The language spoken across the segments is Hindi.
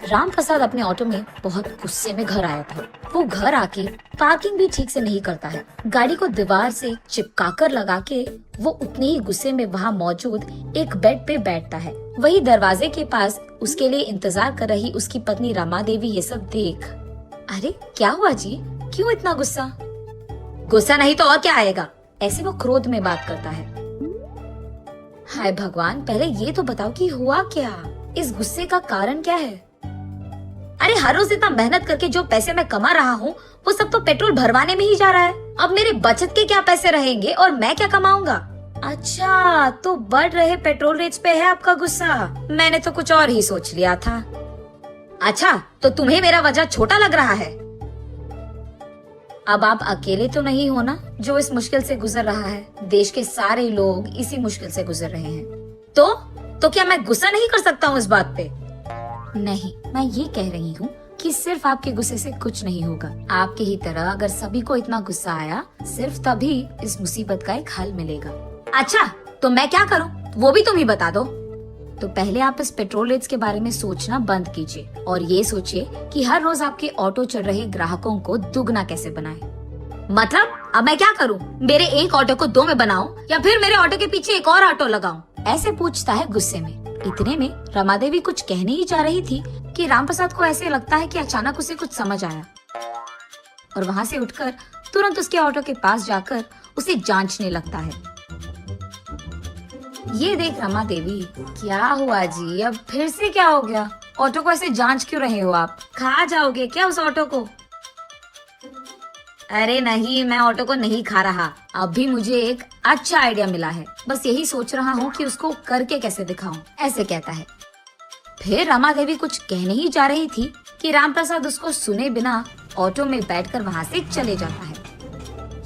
राम प्रसाद अपने ऑटो में बहुत गुस्से में घर आया था। वो घर आके पार्किंग भी ठीक से नहीं करता है। गाड़ी को दीवार से चिपकाकर लगा के वो उतने ही गुस्से में वहाँ मौजूद एक बेड पे बैठता है। वही दरवाजे के पास उसके लिए इंतजार कर रही उसकी पत्नी रमा देवी ये सब देख, अरे क्या हुआ जी, क्यों इतना गुस्सा? गुस्सा नहीं तो और क्या आएगा, ऐसे वो क्रोध में बात करता है। हाय भगवान, पहले ये तो बताओ कि हुआ क्या, इस गुस्से का कारण क्या है? अरे हर रोज इतना मेहनत करके जो पैसे मैं कमा रहा हूँ वो सब तो पेट्रोल भरवाने में ही जा रहा है। अब मेरे बचत के क्या पैसे रहेंगे और मैं क्या कमाऊंगा? अच्छा, तो बढ़ रहे पेट्रोल रेट्स पे है आपका गुस्सा? मैंने तो कुछ और ही सोच लिया था। अच्छा, तो तुम्हें मेरा वजह छोटा लग रहा है? अब आप अकेले तो नहीं हो ना जो इस मुश्किल से गुजर रहा है, देश के सारे लोग इसी मुश्किल से गुजर रहे हैं। तो क्या मैं गुस्सा नहीं कर सकता हूँ इस बात पे? नहीं, मैं ये कह रही हूँ कि सिर्फ आपके गुस्से से कुछ नहीं होगा। आपके ही तरह अगर सभी को इतना गुस्सा आया, सिर्फ तभी इस मुसीबत का एक हल मिलेगा। अच्छा, तो मैं क्या करूँ वो भी तुम ही बता दो। तो पहले आप इस पेट्रोल रेट्स के बारे में सोचना बंद कीजिए और ये सोचिए कि हर रोज आपके ऑटो चढ़ रहे ग्राहकों को दुगना कैसे बनाएं। मतलब अब मैं क्या करूं? मेरे एक ऑटो को दो में बनाऊं या फिर मेरे ऑटो के पीछे एक और ऑटो लगाऊं? ऐसे पूछता है गुस्से में। इतने में रमा देवी कुछ कहने ही जा रही थी कि रामप्रसाद को ऐसे लगता है कि अचानक उसे कुछ समझ आया और वहाँ से उठकर तुरंत उसके ऑटो के पास जाकर उसे जांचने लगता है। ये देख रमा देवी, क्या हुआ जी, अब फिर से क्या हो गया? ऑटो को ऐसे जांच क्यों रहे हो आप? खा जाओगे क्या उस ऑटो को? अरे नहीं, मैं ऑटो को नहीं खा रहा। अभी मुझे एक अच्छा आइडिया मिला है, बस यही सोच रहा हूँ कि उसको करके कैसे दिखाऊं, ऐसे कहता है। फिर रमा देवी कुछ कहने ही जा रही थी कि रामप्रसाद उसको सुने बिना ऑटो में बैठकर वहाँ से चले जाता है।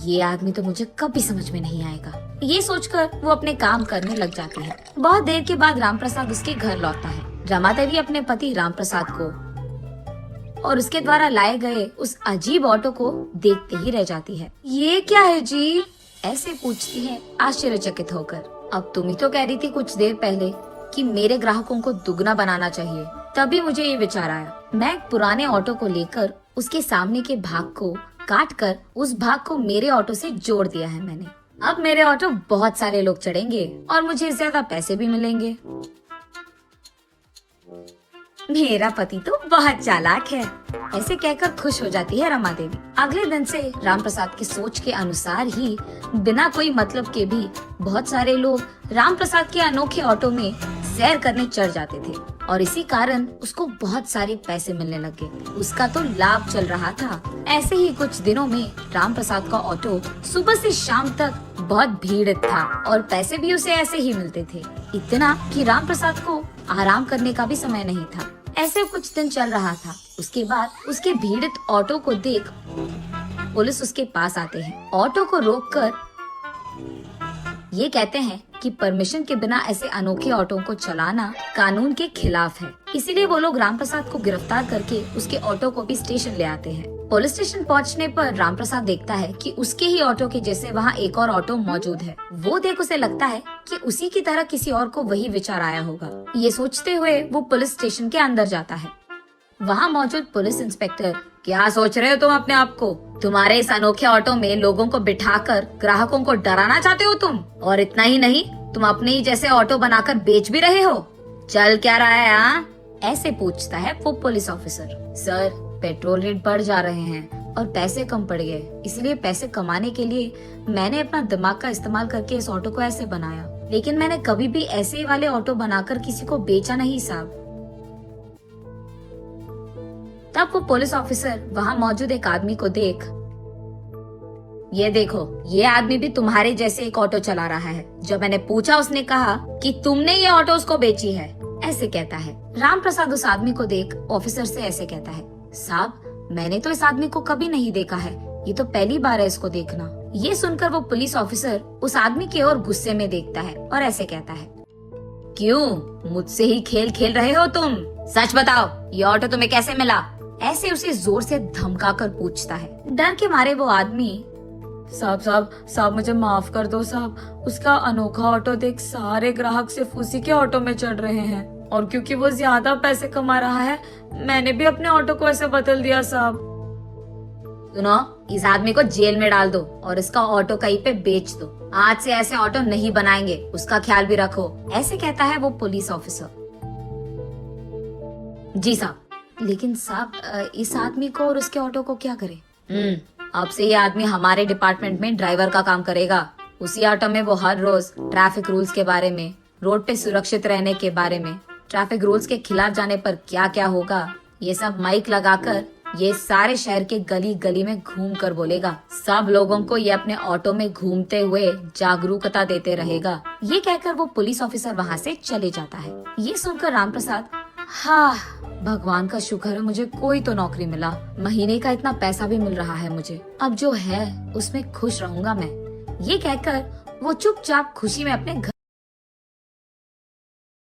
ये आदमी तो मुझे कभी समझ में नहीं आएगा, ये सोचकर वो अपने काम करने लग जाती है। बहुत देर के बाद रामप्रसाद उसके घर लौटता है। रमा देवी अपने पति रामप्रसाद को और उसके द्वारा लाए गए उस अजीब ऑटो को देखते ही रह जाती है। ये क्या है जी? ऐसे पूछती है आश्चर्यचकित होकर। अब तुम ही तो कह रही थी कुछ देर पहले कि मेरे ग्राहकों को दुगना बनाना चाहिए, तभी मुझे ये विचार आया। मैं एक पुराने ऑटो को लेकर उसके सामने के भाग को काट कर उस भाग को मेरे ऑटो से जोड़ दिया है मैंने। अब मेरे ऑटो बहुत सारे लोग चढ़ेंगे और मुझे ज्यादा पैसे भी मिलेंगे। मेरा पति तो बहुत चालाक है, ऐसे कहकर खुश हो जाती है रमा देवी। अगले दिन से रामप्रसाद की सोच के अनुसार ही बिना कोई मतलब के भी बहुत सारे लोग रामप्रसाद के अनोखे ऑटो में सैर करने चढ़ जाते थे और इसी कारण उसको बहुत सारे पैसे मिलने लगे। उसका तो लाभ चल रहा था। ऐसे ही कुछ दिनों में रामप्रसाद का ऑटो सुबह से शाम तक बहुत भीड़ था और पैसे भी उसे ऐसे ही मिलते थे, इतना कि रामप्रसाद को आराम करने का भी समय नहीं था। ऐसे कुछ दिन चल रहा था। उसके बाद उसके भीड़ित ऑटो को देख पुलिस उसके पास आते हैं। ऑटो को रोककर ये कहते हैं कि परमिशन के बिना ऐसे अनोखे ऑटो को चलाना कानून के खिलाफ है। इसीलिए वो लोग रामप्रसाद को गिरफ्तार करके उसके ऑटो को भी स्टेशन ले आते हैं। पुलिस स्टेशन पहुंचने पर रामप्रसाद देखता है कि उसके ही ऑटो के जैसे वहाँ एक और ऑटो मौजूद है। वो देख उसे लगता है कि उसी की तरह किसी और को वही विचार आया होगा। ये सोचते हुए वो पुलिस स्टेशन के अंदर जाता है। वहाँ मौजूद पुलिस इंस्पेक्टर, क्या सोच रहे हो तुम अपने आप को? तुम्हारे इस अनोखे ऑटो में लोगों को बिठाकर ग्राहकों को डराना चाहते हो तुम? और इतना ही नहीं, तुम अपने ही जैसे ऑटो बनाकर बेच भी रहे हो। चल क्या रहा है यहाँ? ऐसे पूछता है वो police officer. Sir, petrol rate बढ़ जा रहे हैं और पैसे कम पड़ गए, इसलिए पैसे कमाने के लिए मैंने अपना दिमाग का इस्तेमाल करके इस ऑटो को ऐसे बनाया, लेकिन मैंने कभी भी ऐसे वाले ऑटो बनाकर किसी को बेचा नहीं साहब। तब वो पुलिस ऑफिसर वहाँ मौजूद एक आदमी को देख, ये देखो, ये आदमी भी तुम्हारे जैसे एक ऑटो चला रहा है। जब मैंने पूछा उसने कहा कि तुमने ये ऑटो उसको बेची है, ऐसे कहता है। रामप्रसाद उस आदमी को देख ऑफिसर से ऐसे कहता है, साहब मैंने तो इस आदमी को कभी नहीं देखा है, ये तो पहली बार है इसको देखना। ये सुनकर वो पुलिस ऑफिसर उस आदमी की ओर गुस्से में देखता है और ऐसे कहता है, क्यों मुझसे ही खेल खेल रहे हो तुम? सच बताओ, ये ऑटो तुम्हें कैसे मिला? ऐसे उसे जोर से धमकाकर पूछता है। डर के मारे वो आदमी, साहब मुझे माफ कर दो साहब, उसका अनोखा ऑटो देख सारे ग्राहक सिर्फ उसी के ऑटो में चढ़ रहे हैं। और क्योंकि वो ज्यादा पैसे कमा रहा है मैंने भी अपने ऑटो को ऐसे बदल दिया साहब। सुनो, इस आदमी को जेल में डाल दो और इसका ऑटो कहीं पे बेच दो। आज से ऐसे ऑटो नहीं बनाएंगे, उसका ख्याल भी रखो, ऐसे कहता है वो पुलिस ऑफिसर। जी साहब। लेकिन साहब इस आदमी को और उसके ऑटो को क्या करें? अब से ये आदमी हमारे डिपार्टमेंट में ड्राइवर का काम करेगा। उसी ऑटो में वो हर रोज ट्रैफिक रूल्स के बारे में, रोड पे सुरक्षित रहने के बारे में, ट्रैफिक रूल्स के खिलाफ जाने पर क्या क्या होगा, ये सब माइक लगाकर ये सारे शहर के गली गली में घूम कर बोलेगा। सब लोगों को ये अपने ऑटो में घूमते हुए जागरूकता देते रहेगा। ये कहकर वो पुलिस ऑफिसर वहाँ से चले जाता है। ये सुनकर रामप्रसाद, हाँ भगवान का शुक्र है मुझे कोई तो नौकरी मिला, महीने का इतना पैसा भी मिल रहा है मुझे, अब जो है उसमें खुश रहूंगा मैं। ये कहकर वो चुपचाप खुशी में अपने घर